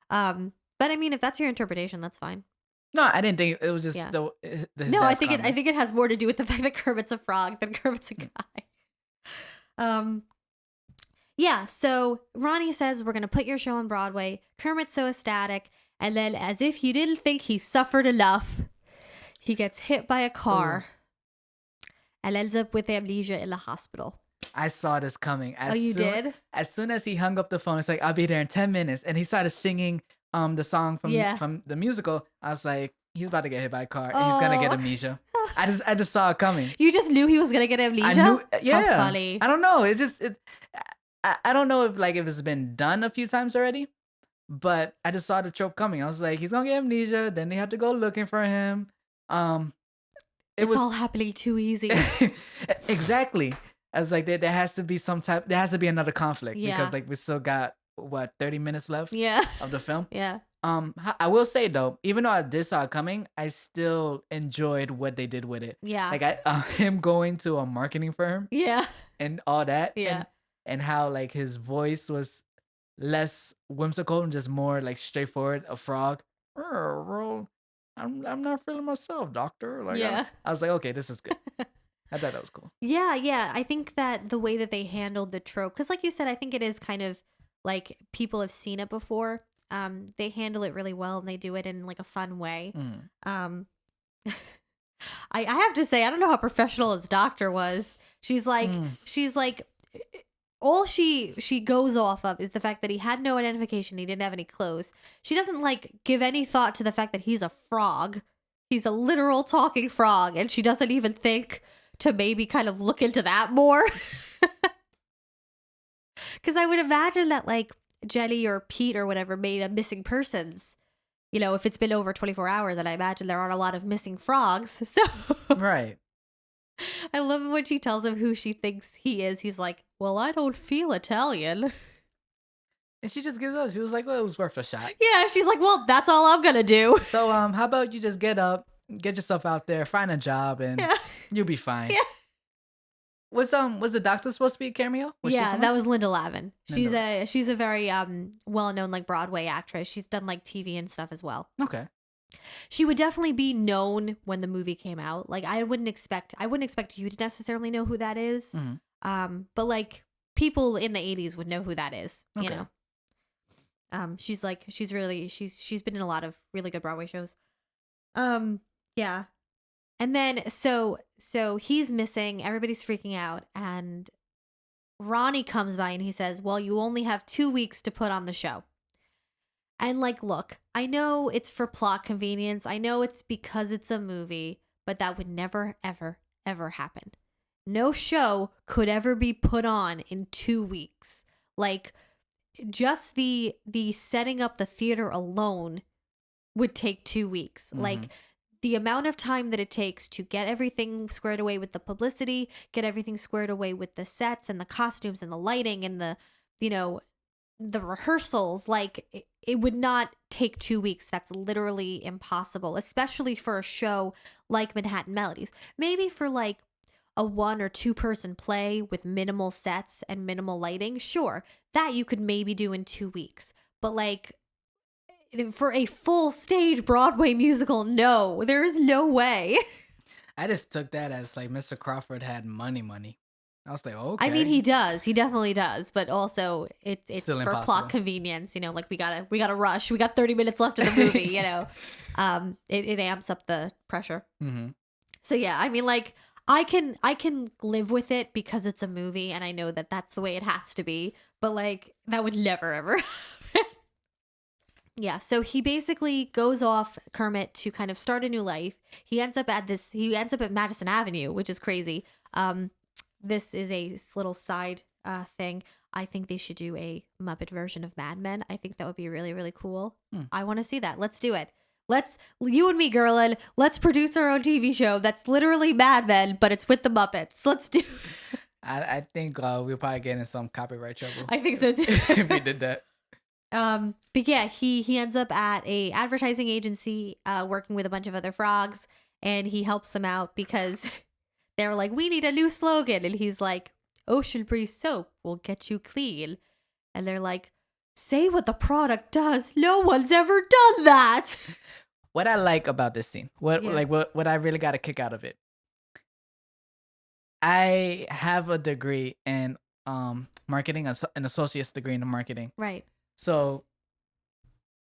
But I mean, if that's your interpretation, that's fine. No, I didn't think it was just Yeah. his No, I dad's think comments. it has more to do with the fact that Kermit's a frog than Kermit's a guy. Yeah, so Ronnie says we're gonna put your show on Broadway. Kermit's so ecstatic, and then as if he didn't think he suffered enough, he gets hit by a car and ends up with amnesia in the hospital. I saw this coming. Did? As soon as he hung up the phone, it's like, "I'll be there in 10 minutes," and he started singing the song from the musical. I was like, he's about to get hit by a car and he's gonna get amnesia. I just saw it coming. You just knew he was gonna get amnesia? I knew, yeah. How funny. I don't know. I don't know if it's been done a few times already, but I just saw the trope coming. I was like, he's gonna get amnesia. Then they have to go looking for him. It's all happening too easy. Exactly. I was like, there has to be there has to be another conflict because like we still got 30 minutes left of the film. Yeah. I will say though, even though I did saw it coming, I still enjoyed what they did with it. Yeah. Like him going to a marketing firm. Yeah. And all that. Yeah. And how like his voice was less whimsical and just more like straightforward, a frog. Well, I'm not feeling myself, doctor. Like yeah. I was like, okay, this is good. I thought that was cool. Yeah. I think that the way that they handled the trope, because like you said, I think it is kind of like people have seen it before. They handle it really well and they do it in like a fun way. I have to say, I don't know how professional his doctor was. She's like, all she goes off of is the fact that he had no identification. He didn't have any clothes. She doesn't like give any thought to the fact that he's a frog. He's a literal talking frog. And she doesn't even think to maybe kind of look into that more. Because I would imagine that like Jenny or Pete or whatever made a missing persons. You know, if it's been over 24 hours, and I imagine there aren't a lot of missing frogs. So right. I love when she tells him who she thinks he is. He's like, well, I don't feel Italian. And she just gives up. She was like, well, it was worth a shot. Yeah, she's like, well, that's all I'm gonna do. So how about you just get up, get yourself out there, find a job, and Yeah. you'll be fine. Yeah. Was the doctor supposed to be a cameo? Was she Yeah, someone? that was Linda Lavin. Linda. She's a very well-known like Broadway actress. She's done like TV and stuff as well. Okay. She would definitely be known when the movie came out. Like I wouldn't expect you to necessarily know who that is. Mhm. But like people in the 80s would know who that is, you Okay. know. She's been in a lot of really good Broadway shows. Yeah. And then so he's missing, everybody's freaking out, and Ronnie comes by and he says, "Well, you only have 2 weeks to put on the show." And like, look, I know it's for plot convenience. I know it's because it's a movie, but that would never, ever, ever happen. No show could ever be put on in 2 weeks. Like, just the setting up the theater alone would take 2 weeks. Mhm. Like, the amount of time that it takes to get everything squared away with the publicity, get everything squared away with the sets and the costumes and the lighting and the, you know, the rehearsals, like it would not take 2 weeks. That's literally impossible, especially for a show like Manhattan Melodies. Maybe for like a 1 or 2 person play with minimal sets and minimal lighting, sure, that you could maybe do in 2 weeks. But like for a full stage Broadway musical, no, there is no way. I just took that as like Mr. Crawford had money. I was like, okay. I mean, he does. He definitely does. But also, it's Still for impossible. plot convenience. You know, like we gotta rush. We got 30 minutes left of the movie. You know, it amps up the pressure. Mm-hmm. So yeah, I mean, like I can live with it because it's a movie, and I know that that's the way it has to be. But like that would never ever happen. Yeah, so he basically goes off Kermit to kind of start a new life. He ends up at Madison Avenue, which is crazy. This is a little side thing. I think they should do a Muppet version of Mad Men. I think that would be really, really cool. I want to see that. Let's do it. You and me, Guerlain, let's produce our own TV show that's literally Mad Men, but it's with the Muppets. Let's do it. I think we'll probably get in some copyright trouble. I think so too. If we did that. But yeah, he ends up at a advertising agency working with a bunch of other frogs, and he helps them out because they're like, we need a new slogan. And he's like, Ocean Breeze soap will get you clean. And they're like, say what the product does. No one's ever done that. What I like about this scene, what I really got a kick out of it. I have a degree in marketing, an associate's degree in marketing. Right. So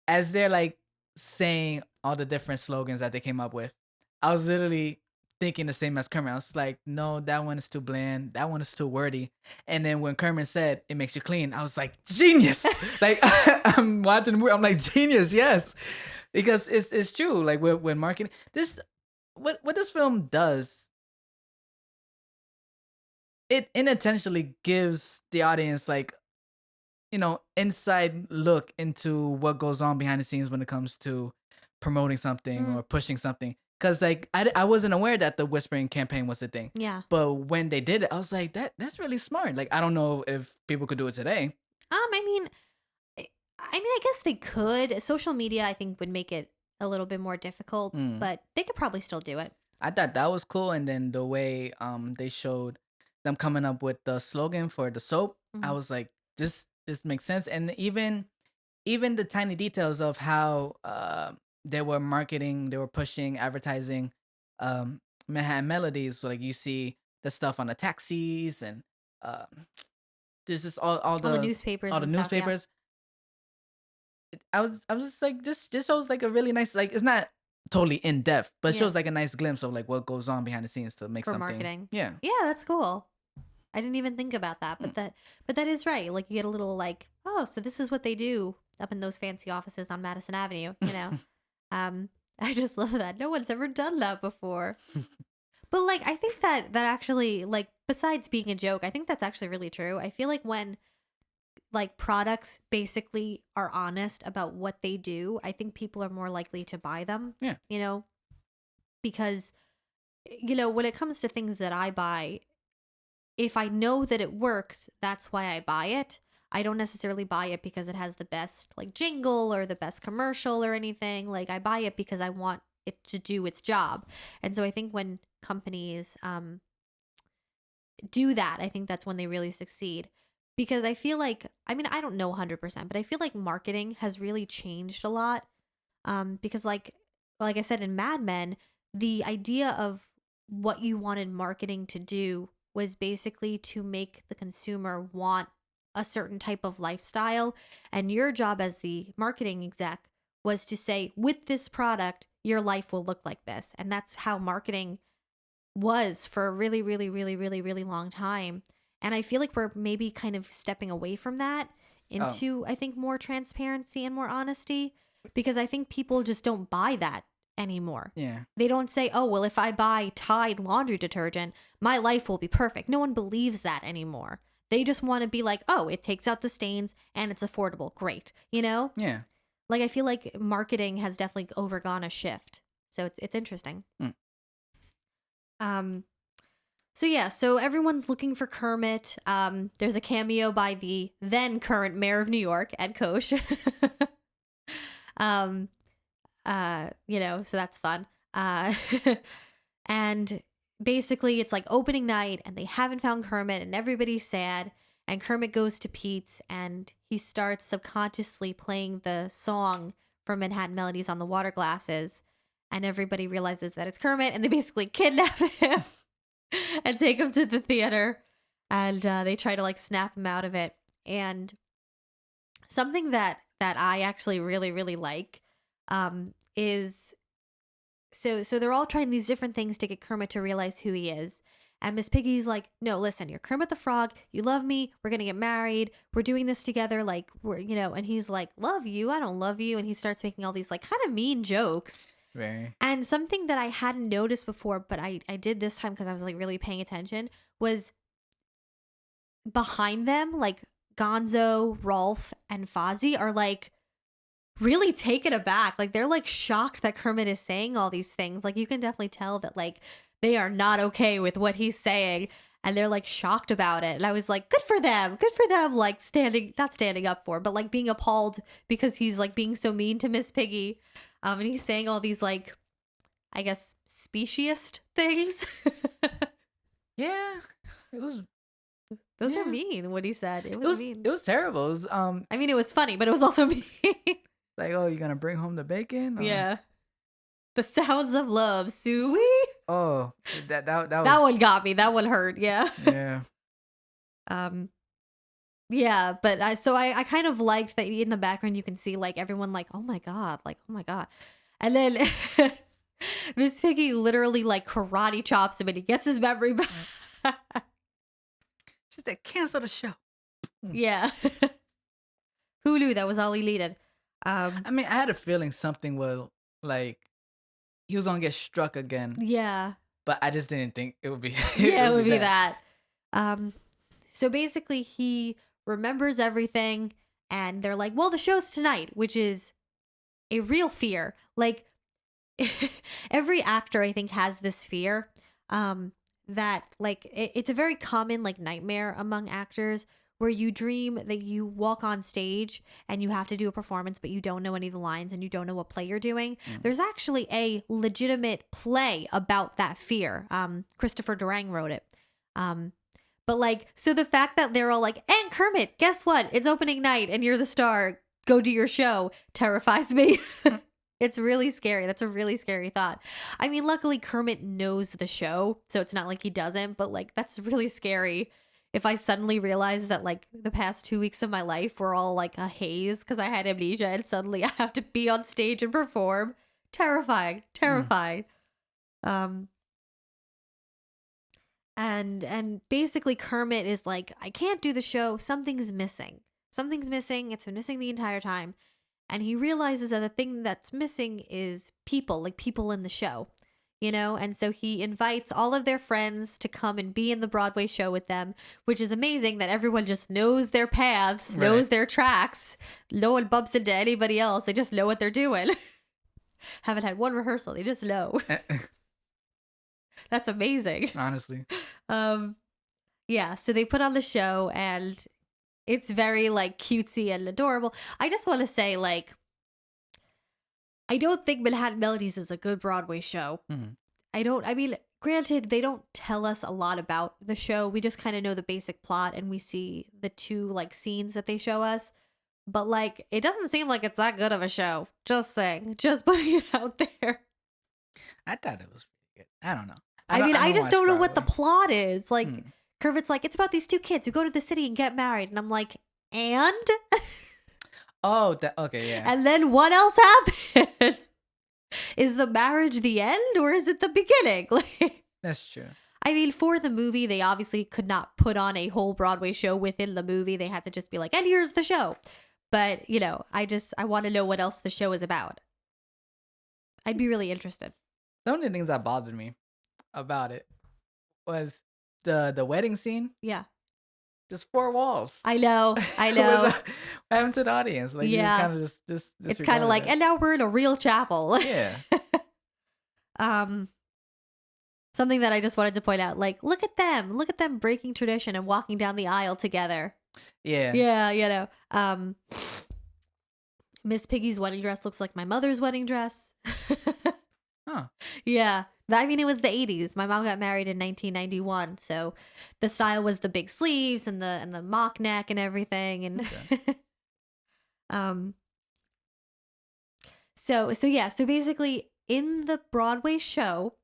as they're like saying all the different slogans that they came up with, I was literally thinking the same as Kermit. I was like, no, that one is too bland. That one is too wordy. And then when Kermit said it makes you clean, I was like, genius. Like I'm watching the movie, I'm like, genius, yes. Because it's true. Like when marketing, what this film does, it unintentionally gives the audience like, inside look into what goes on behind the scenes when it comes to promoting something or pushing something. Cause like I wasn't aware that the whispering campaign was a thing. Yeah. But when they did it, I was like, that's really smart. Like I don't know if people could do it today. I guess they could. Social media, I think, would make it a little bit more difficult, but they could probably still do it. I thought that was cool, and then the way they showed them coming up with the slogan for the soap, I was like, this makes sense. And even the tiny details of how they were marketing, they were pushing, advertising Manhattan Melodies. So, like you see the stuff on the taxis and there's just all the newspapers, all the and stuff, yeah. newspapers. I was just like, this shows like a really nice, like it's not totally in depth, but it Yeah. shows like a nice glimpse of like what goes on behind the scenes to make For something marketing. Yeah. Yeah, that's cool. I didn't even think about that, but that is right. Like you get a little like, oh, so this is what they do up in those fancy offices on Madison Avenue, you know. I just love that. No one's ever done that before. But like I think that actually, like, besides being a joke, I think that's actually really true. I feel like when like products basically are honest about what they do, I think people are more likely to buy them. Yeah. You know, because when it comes to things that I buy, if I know that it works, that's why I buy it. I don't necessarily buy it because it has the best like jingle or the best commercial or anything. Like I buy it because I want it to do its job. And so I think when companies do that, I think that's when they really succeed. Because I feel like, I mean, I don't know 100%, but I feel like marketing has really changed a lot. Because like I said in Mad Men, the idea of what you wanted marketing to do was basically to make the consumer want a certain type of lifestyle. And your job as the marketing exec was to say, with this product, your life will look like this. And that's how marketing was for a really, really, really, really, really long time. And I feel like we're maybe kind of stepping away from that Oh, into, I think, more transparency and more honesty because I think people just don't buy that anymore. yeah. They don't say, oh, well, if I buy Tide laundry detergent, my life will be perfect. No one believes that anymore. They just want to be like, oh, it takes out the stains and it's affordable. Great. You know? Yeah. Like, I feel like marketing has definitely overgone a shift. So it's interesting. Mm. Um, So yeah, so everyone's looking for Kermit. There's a cameo by the then current mayor of New York, Ed Koch. um, so that's fun. Uh, and basically, it's like opening night, and they haven't found Kermit, and everybody's sad. And Kermit goes to Pete's, and he starts subconsciously playing the song from Manhattan Melodies on the water glasses. And everybody realizes that it's Kermit, and they basically kidnap him and take him to the theater. And they try to like snap him out of it. And something that I actually really really like is so they're all trying these different things to get Kermit to realize who he is. And Miss Piggy's like, no, listen, you're Kermit the Frog. You love me. We're gonna get married. We're doing this together. Like we're. And he's like, love you? I don't love you. And he starts making all these like kind of mean jokes. Very. And something that I hadn't noticed before, but I did this time because I was like really paying attention, was behind them, like Gonzo, Rolf, and Fozzie are like really taken aback. Like they're like shocked that Kermit is saying all these things. Like you can definitely tell that like they are not okay with what he's saying. And they're like shocked about it. And I was like, good for them. Good for them. Like not standing up for, but like being appalled because he's like being so mean to Miss Piggy. And he's saying all these like, I guess, speciest things. Yeah. It was. Those Yeah. are mean, what he said. It was mean. It was terrible. It was I mean, it was funny, but it was also mean. like, oh, you're gonna bring home the bacon? Yeah. The sounds of love, Suey. Oh, that was That one got me. That one hurt. Yeah. Yeah. Yeah, but I kind of liked that in the background you can see like everyone like, oh my god, like, oh my god. And then Miss Piggy literally like karate chops him and he gets his memory back. She said, cancel the show. Yeah. Hulu, that was all he needed. I mean, I had a feeling something will like he was gonna get struck again, Yeah. but I just didn't think it would be. Yeah, it would be that. So basically he remembers everything and they're like, well, the show's tonight, which is a real fear. Like every actor I think has this fear. That like it's a very common like nightmare among actors where you dream that you walk on stage and you have to do a performance but you don't know any of the lines and you don't know what play you're doing. There's actually a legitimate play about that fear. Christopher Durang wrote it. But like, so the fact that they're all like, and Kermit, guess what, it's opening night and you're the star, go do your show, terrifies me. It's really scary. That's a really scary thought. I mean, luckily Kermit knows the show, so it's not like he doesn't, but like that's really scary. If I suddenly realize that like the past 2 weeks of my life were all like a haze because I had amnesia and suddenly I have to be on stage and perform. Terrifying. Terrifying. And basically Kermit is like, I can't do the show. Something's missing. Something's missing. It's been missing the entire time. And he realizes that the thing that's missing is people, like people in the show, you know? And so he invites all of their friends to come and be in the Broadway show with them, which is amazing that everyone just knows their paths, knows their tracks. No one bumps into anybody else. They just know what they're doing. Haven't had one rehearsal. They just know. That's amazing. Honestly. Yeah, so they put on the show and It's very like cutesy and adorable. I just want to say, like, I don't think Manhattan Melodies is a good Broadway show. Mhm. I mean, granted, they don't tell us a lot about the show. We just kind of know the basic plot and we see the two like scenes that they show us. But like, it doesn't seem like it's that good of a show. Just saying, just putting it out there. I thought it was pretty good. I don't know. I mean, I I don't just watch don't know what the Broadway. plot is. Like, Hmm. Kermit's like, it's about these two kids who go to the city and get married. And I'm like, and? Oh, okay, yeah. And then what else happens? Is the marriage the end or is it the beginning? Like, That's true. I mean, for the movie, they obviously could not put on a whole Broadway show within the movie. They had to just be like, and here's the show. But, you know, I want to know what else the show is about. I'd be really interested. The only things that bothered me about it was the wedding scene. Yeah. Just four walls. I know. I What know. what happened to the audience? Like, you just Yeah. kind of just It's kind of like, disregarded and now we're in a real chapel. Yeah. Something that I just wanted to point out, like, look at them breaking tradition and walking down the aisle together. Yeah. Yeah, you know. Miss Piggy's wedding dress looks like my mother's wedding dress. Huh. Yeah. I mean, it was the 80s. My mom got married in 1991, so the style was the big sleeves and the mock neck and everything. And Okay. so basically in the Broadway show,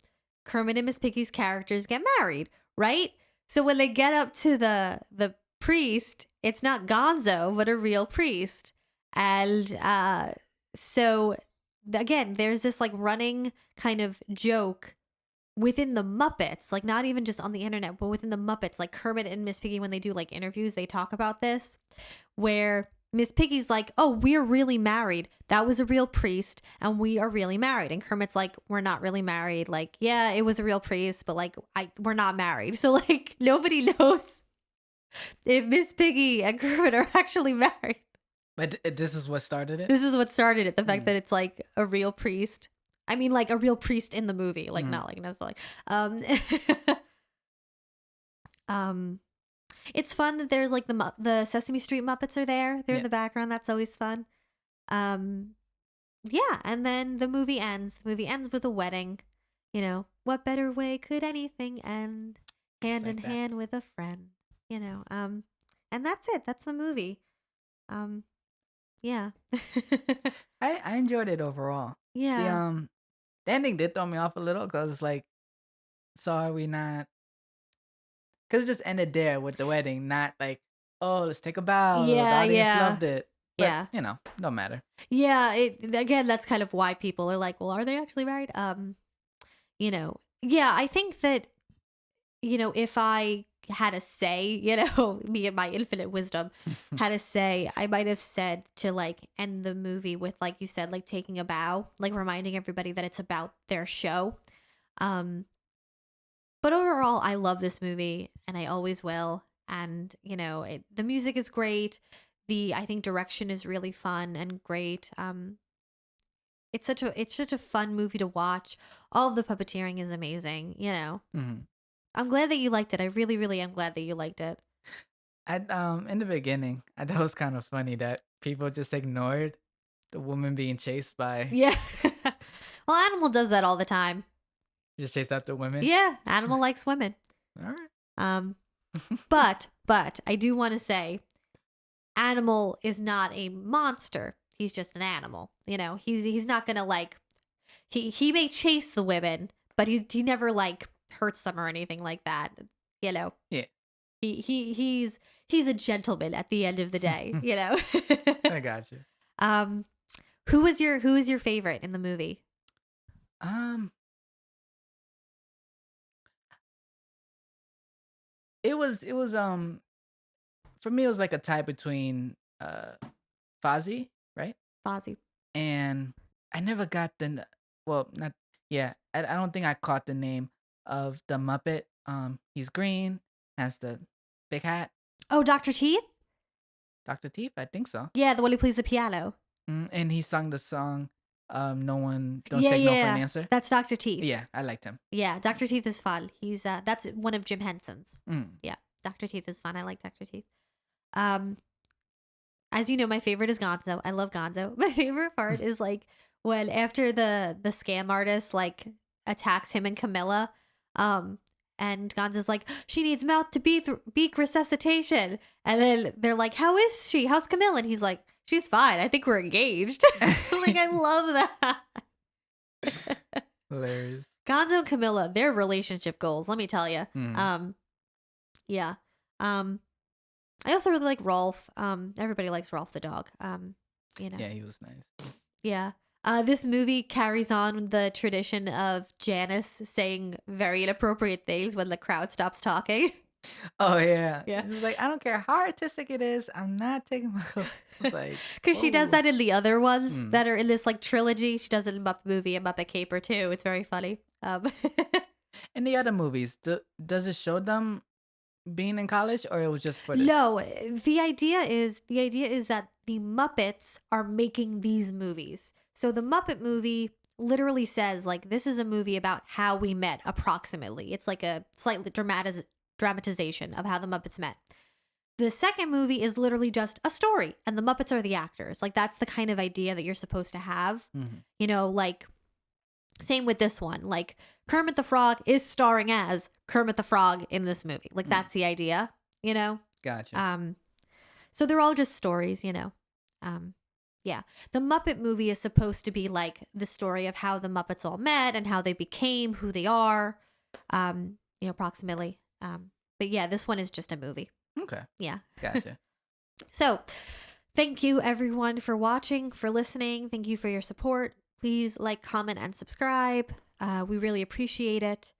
Kermit and Miss Piggy's characters get married, right? So when they get up to the priest, it's not Gonzo, but a real priest. And so again, there's this like running kind of joke within the Muppets, like not even just on the internet, but within the Muppets, like Kermit and Miss Piggy, when they do like interviews, they talk about this, where Miss Piggy's like, oh, we're really married. That was a real priest and we are really married. And Kermit's like, we're not really married. Like, yeah, it was a real priest, but like, we're not married. So like nobody knows if Miss Piggy and Kermit are actually married. But this is what started it? This is what started it. The fact that it's like a real priest. I mean, like a real priest in the movie, like not like necessarily. It's fun that there's like the Sesame Street Muppets are there. They're in the background. That's always fun. Yeah, and then the movie ends. The movie ends with a wedding. You know, what better way could anything end? Hand in hand with a friend. You know, and that's it. That's the movie. Yeah. I enjoyed it overall. Yeah. The ending did throw me off a little because it's like, so are we not? Because it just ended there with the wedding, not like, oh, let's take a bow. The Yeah, audience yeah. loved it. But, Yeah. you know, don't matter. Yeah, again, that's kind of why people are like, well, are they actually married? You know, yeah, I think that, you know, if I had a say, you know, me and my infinite wisdom had a say, I might have said to like end the movie with, like you said, like taking a bow, like reminding everybody that it's about their show. But overall, I love this movie and I always will. And, you know, the music is great. I think direction is really fun and great. It's such a fun movie to watch. All of the puppeteering is amazing, you know. Mhm. I'm glad that you liked it. I really, really am glad that you liked it. In the beginning, I thought it was kind of funny that people just ignored the woman being chased by, Yeah. Well, Animal does that all the time. just chased after women. Yeah, Animal likes women. All right. But I do want to say Animal is not a monster. He's just an animal. You know, he's not going to like he may chase the women, but he never like hurts them or anything like that. You know. Yeah. He's a gentleman at the end of the day, you know. I got you. Who is your favorite in the movie? It was for me it was like a tie between Fozzie, right? Fozzie. And I never got well, not yeah, I don't think I caught the name of the Muppet. He's green, has the big hat. Oh, Dr. Teeth? Dr. Teeth, I think so. Yeah, the one who plays the piano. And he sung the song No One Don't Yeah, Take No for yeah. an Answer. That's Dr. Teeth. Yeah, I liked him. Yeah, Dr. Teeth is fun. He's that's one of Jim Henson's. Mm. Yeah, Dr. Teeth is fun. I like Dr. Teeth. As you know, my favorite is Gonzo. I love Gonzo. My favorite part is like when after the scam artist like attacks him and Camilla, um, and Gonzo's like, she needs mouth to beak resuscitation, and then they're like, how is she? How's Camilla? And he's like, she's fine. I think we're engaged. Like I love that. Hilarious. Gonzo and Camilla, their relationship goals. Let me tell you. Mhm. Yeah. I also really like Rolf. Everybody likes Rolf the dog. You know. Yeah, he was nice. Yeah. This movie carries on the tradition of Janice saying very inappropriate things when the crowd stops talking. Oh yeah. Yeah. He was like, I don't care how artistic it is, I'm not taking my clothes. I was like, Because she does whoa. that in the other ones Mm. that are in this like trilogy. She does it in Muppet Movie and Muppet Caper too. It's very funny. In the other movies, does it show them being in college, or it was just for this? No, the idea is that the Muppets are making these movies. So the Muppet movie literally says like this is a movie about how we met approximately. It's like a slightly dramatization of how the Muppets met. The second movie is literally just a story and the Muppets are the actors. Like that's the kind of idea that you're supposed to have. Mhm. You know, like same with this one. Like Kermit the Frog is starring as Kermit the Frog in this movie. Like that's the idea, you know? Gotcha. So they're all just stories, you know. Yeah. The Muppet movie is supposed to be like the story of how the Muppets all met and how they became who they are. You know, approximately. But yeah, this one is just a movie. Okay. Yeah. Gotcha. So thank you everyone for watching, for listening. Thank you for your support. Please like, comment, and subscribe. We really appreciate it.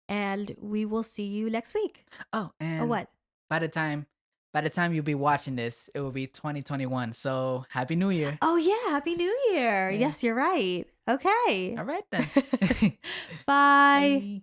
And we will see you next week. Oh, Oh, and what? by the time you'll be watching this, it will be 2021. So happy New Year. Oh, yeah. Happy New Year. Yeah. Yes, you're right. Okay. All right then. Bye. Bye.